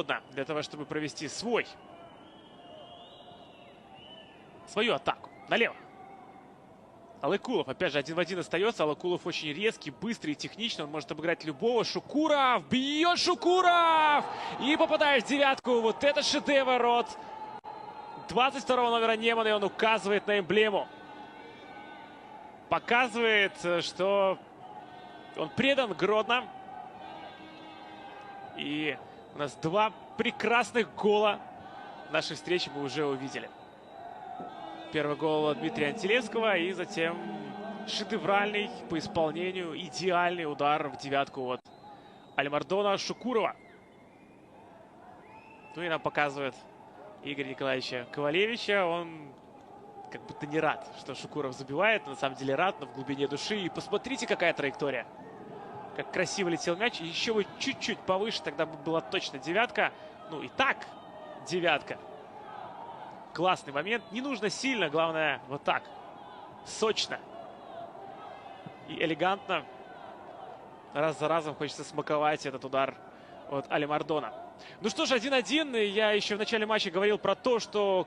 для того, чтобы провести свою атаку. Налево. Алыкулов, опять же, один в один остается. Алыкулов очень резкий, быстрый и техничный. Он может обыграть любого. Шукуров! Бьет Шукуров! И попадает в девятку. Вот это шедевр от 22-го номера Немана. И он указывает на эмблему. Показывает, что он предан Гродно. И у нас два прекрасных гола нашей встречи мы уже увидели. Первый гол Дмитрия Антилевского и затем шедевральный по исполнению идеальный удар в девятку от Альмардона Шукурова. Ну и нам показывает Игоря Николаевича Ковалевича. Он как будто не рад, что Шукуров забивает. Но на самом деле рад, но в глубине души. И посмотрите, какая траектория. Как красиво летел мяч. И еще бы чуть-чуть повыше, тогда бы была точно девятка. Ну и так девятка. Классный момент. Не нужно сильно, главное вот так. Сочно. И элегантно. Раз за разом хочется смаковать этот удар от Альмардона. Ну что ж, 1-1. Я еще в начале матча говорил про то, что